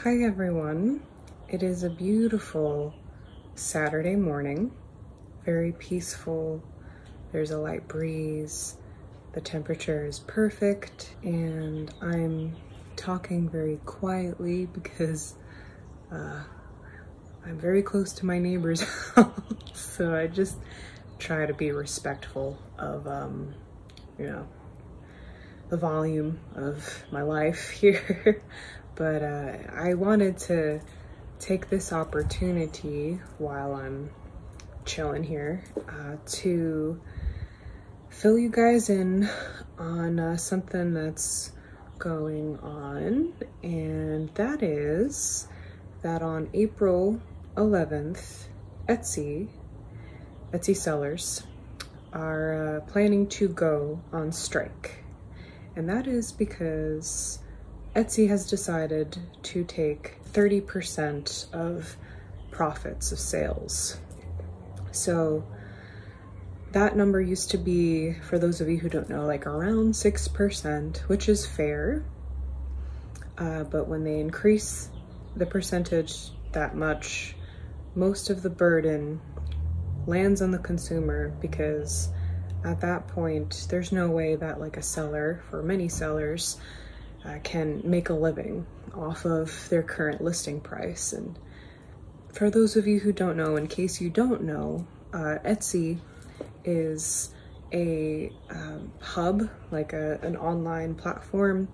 Hi everyone. It is a beautiful Saturday morning, very peaceful. There's a light breeze, the temperature is perfect, and I'm talking very quietly because I'm very close to my neighbor's house, so I just try to be respectful of the volume of my life here. But I wanted to take this opportunity while I'm chilling here to fill you guys in on something that's going on, and that is that on April 11th, Etsy sellers are planning to go on strike. And that is because Etsy has decided to take 30% of profits of sales. So that number used to be, for those of you who don't know, like around 6%, which is fair. But when they increase the percentage that much, most of the burden lands on the consumer, because at that point, there's no way that like a seller, for many sellers, can make a living off of their current listing price. And for those of you who don't know, in case you don't know, Etsy is a hub, like an online platform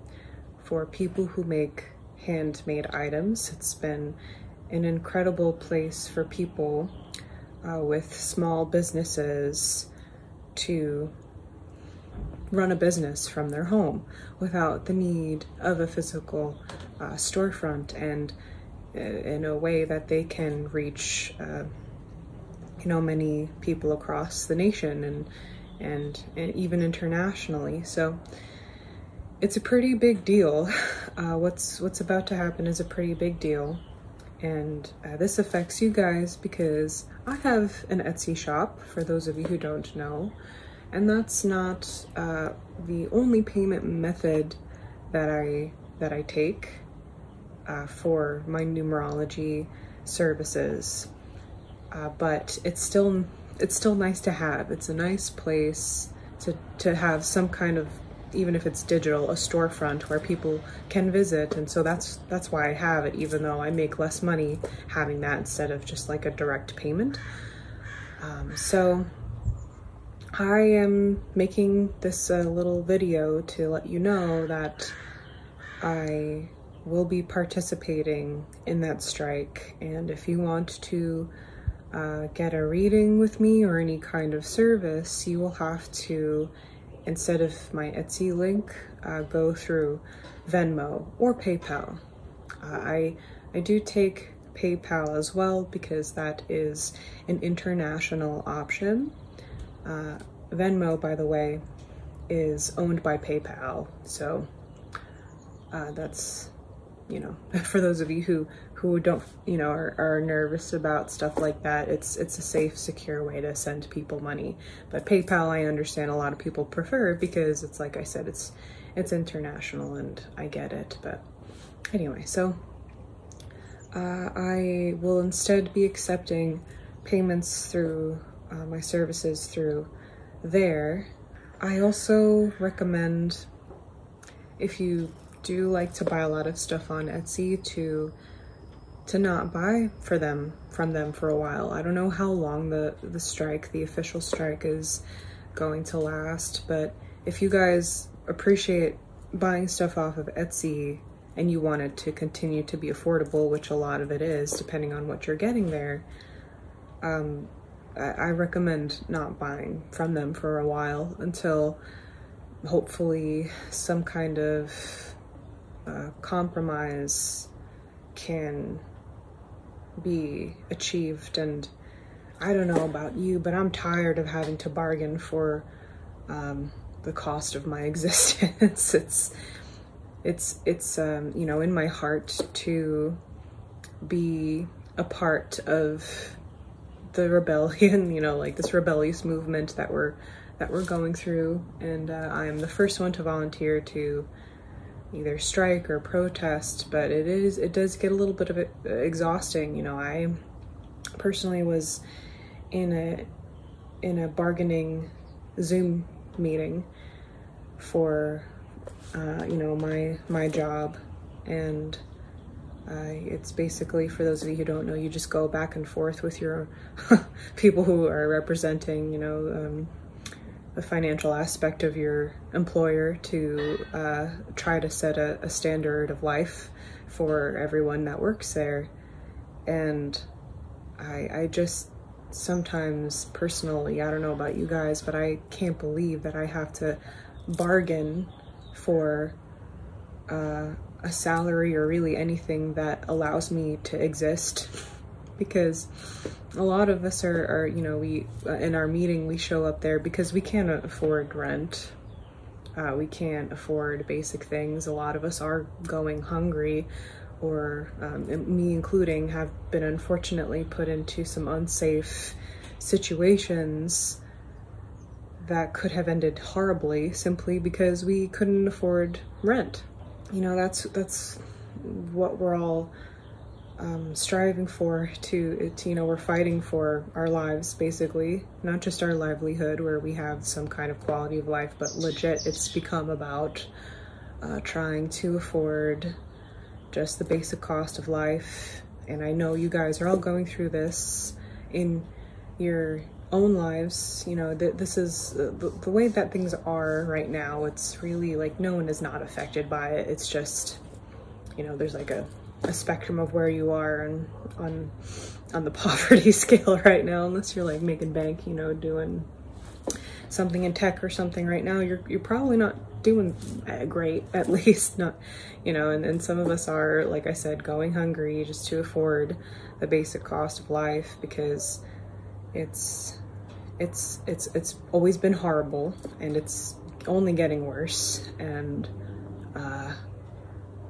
for people who make handmade items. It's been an incredible place for people with small businesses to run a business from their home without the need of a physical storefront, and in a way that they can reach many people across the nation and even internationally. So it's a pretty big deal. What's about to happen is a pretty big deal, and this affects you guys because I have an Etsy shop, for those of you who don't know. And that's not the only payment method that I take for my numerology services, but it's still nice to have. It's a nice place to have some kind of, even if it's digital, a storefront where people can visit. And so that's why I have it, even though I make less money having that instead of just like a direct payment. So I am making this little video to let you know that I will be participating in that strike. And if you want to get a reading with me or any kind of service, you will have to, instead of my Etsy link, go through Venmo or PayPal. I do take PayPal as well because that is an international option. Venmo, by the way, is owned by PayPal, so that's, for those of you who don't, are nervous about stuff like that, it's a safe, secure way to send people money. But PayPal, I understand a lot of people prefer because it's, like I said, it's international, and I get it. But anyway, so I will instead be accepting payments through my services through there. I also recommend, if you do like to buy a lot of stuff on Etsy, to not buy from them for a while. I don't know how long the official strike is going to last, but if you guys appreciate buying stuff off of Etsy and you want it to continue to be affordable, which a lot of it is, depending on what you're getting there, I recommend not buying from them for a while until hopefully some kind of compromise can be achieved. And I don't know about you, but I'm tired of having to bargain for the cost of my existence. It's in my heart to be a part of the rebellion, like this rebellious movement that we're going through. And I am the first one to volunteer to either strike or protest, but it does get a little bit of it exhausting. You know, I personally was in a bargaining Zoom meeting for you know, my job, and it's basically, for those of you who don't know, you just go back and forth with your people who are representing, you know, the financial aspect of your employer to try to set a standard of life for everyone that works there. And I just sometimes personally, I don't know about you guys, but I can't believe that I have to bargain for a salary or really anything that allows me to exist, because a lot of us are you know, we in our meeting, we show up there because we can't afford rent, we can't afford basic things. A lot of us are going hungry, or me including, have been unfortunately put into some unsafe situations that could have ended horribly simply because we couldn't afford rent. You know, that's what we're all striving for, to, you know, we're fighting for our lives, basically, not just our livelihood where we have some kind of quality of life, but legit it's become about trying to afford just the basic cost of life. And I know you guys are all going through this in your own lives. You know, this is the way that things are right now. It's really like no one is not affected by it. It's just, you know, there's like a spectrum of where you are on the poverty scale right now. Unless you're like making bank, you know, doing something in tech or something right now, you're probably not doing great, at least not, you know. And some of us are, like I said, going hungry just to afford the basic cost of life, because it's always been horrible, and it's only getting worse, and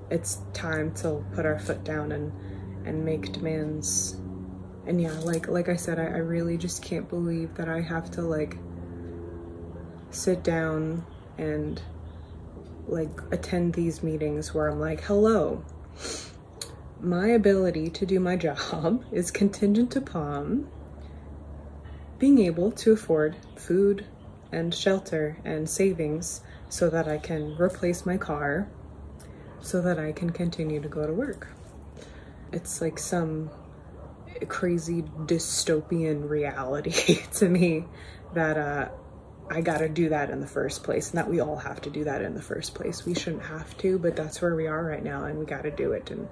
it's time to put our foot down and make demands. And yeah, like I said, I really just can't believe that I have to like sit down and like attend these meetings where I'm like, hello, my ability to do my job is contingent upon being able to afford food and shelter and savings so that I can replace my car, so that I can continue to go to work. It's like some crazy dystopian reality to me that I gotta do that in the first place, and that we all have to do that in the first place. We shouldn't have to, but that's where we are right now, and we gotta do it. And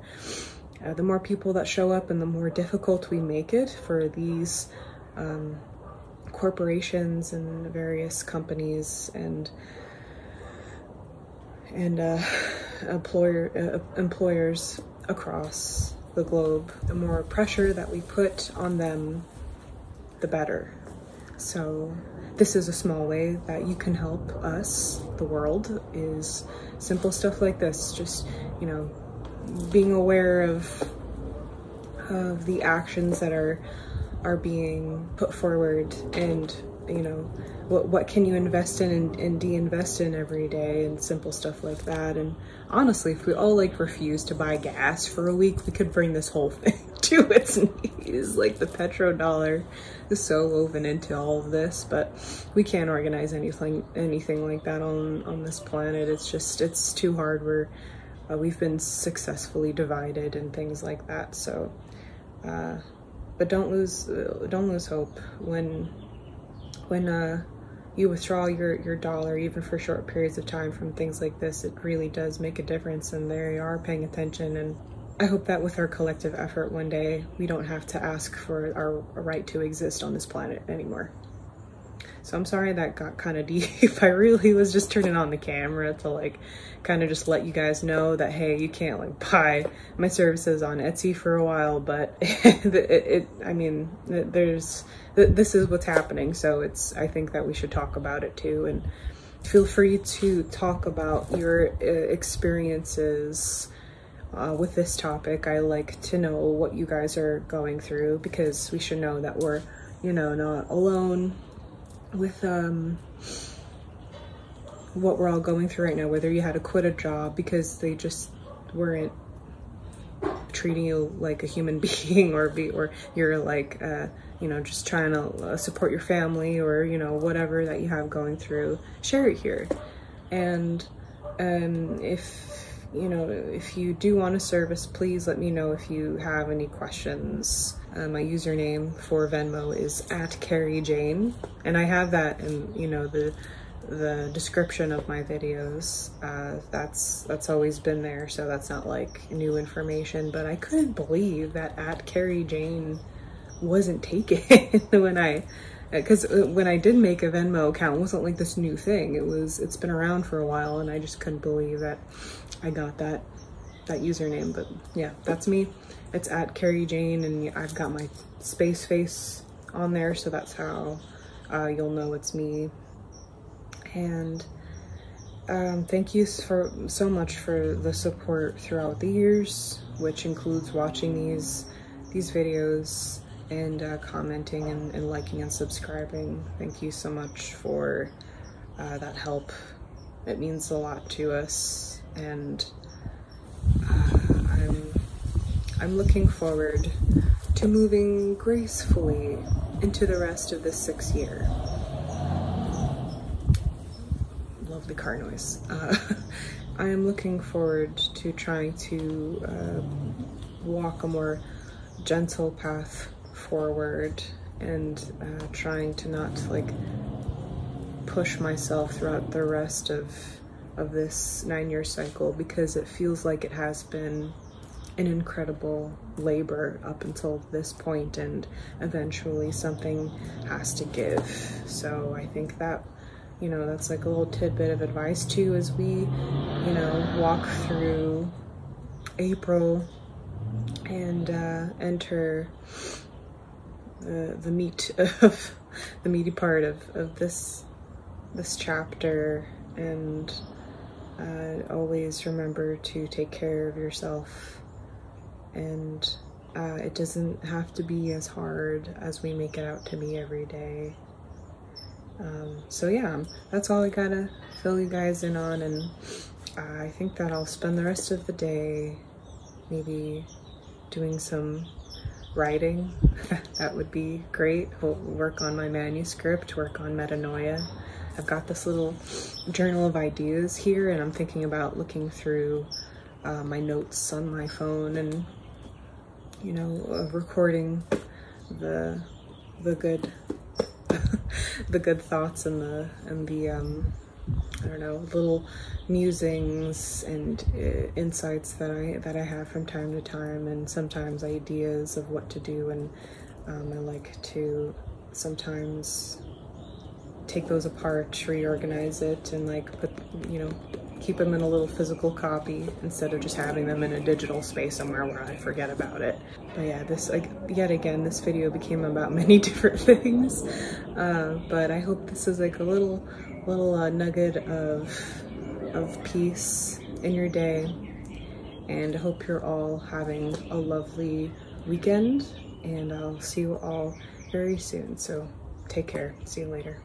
the more people that show up and the more difficult we make it for these corporations and various companies and employers across the globe, the more pressure that we put on them, the better. So this is a small way that you can help us, the world, is simple stuff like this. Just, you know, being aware of the actions that are being put forward, and, you know, what can you invest in and de-invest in every day, and simple stuff like that. And honestly, if we all like refuse to buy gas for a week, we could bring this whole thing to its knees. Like, the petrodollar is so woven into all of this, but we can't organize anything like that on this planet. It's just, it's too hard. We've been successfully divided and things like that. So but don't lose hope when you withdraw your dollar, even for short periods of time, from things like this. It really does make a difference, and they are paying attention. And I hope that with our collective effort, one day we don't have to ask for our right to exist on this planet anymore. So I'm sorry that got kind of deep. I really was just turning on the camera to like kind of just let you guys know that, hey, you can't like buy my services on Etsy for a while, but I mean, this is what's happening. So I think that we should talk about it too, and feel free to talk about your experiences with this topic. I like to know what you guys are going through, because we should know that we're, you know, not alone with what we're all going through right now, whether you had to quit a job because they just weren't treating you like a human being, or you're like, you know, just trying to support your family, or, you know, whatever that you have going through, share it here. And if, you know, if you do want a service, please let me know if you have any questions. My username for Venmo is @CarrieJane, and I have that in, you know, the description of my videos. That's always been there, so that's not like new information. But I couldn't believe that @CarrieJane wasn't taken because when I did make a Venmo account, it wasn't like this new thing. It's been around for a while, and I just couldn't believe that I got that username. But yeah, that's me. It's @CarrieJane, and I've got my space face on there, so that's how you'll know it's me. And thank you so much for the support throughout the years, which includes watching these videos and commenting and liking and subscribing. Thank you so much for that help. It means a lot to us, and I'm looking forward to moving gracefully into the rest of this 6th year. Love the car noise. I am looking forward to trying to walk a more gentle path forward, and trying to not like push myself throughout the rest of this 9-year cycle, because it feels like it has been an incredible labor up until this point, and eventually something has to give. So I think that, you know, that's like a little tidbit of advice too, as we, you know, walk through April and enter the meaty part of this chapter. And always remember to take care of yourself, and it doesn't have to be as hard as we make it out to be every day. So yeah, that's all I gotta fill you guys in on, and I think that I'll spend the rest of the day maybe doing some writing. That would be great. I'll work on my manuscript, work on Metanoia. I've got this little journal of ideas here, and I'm thinking about looking through my notes on my phone, and, you know, recording the good the good thoughts and the I don't know, little musings and insights that I have from time to time, and sometimes ideas of what to do. And I like to sometimes take those apart, reorganize it, and like put, you know, keep them in a little physical copy instead of just having them in a digital space somewhere where I forget about it. But yeah, this, like, yet again, this video became about many different things. But I hope this is like a little nugget of peace in your day, and I hope you're all having a lovely weekend, and I'll see you all very soon. So take care. See you later.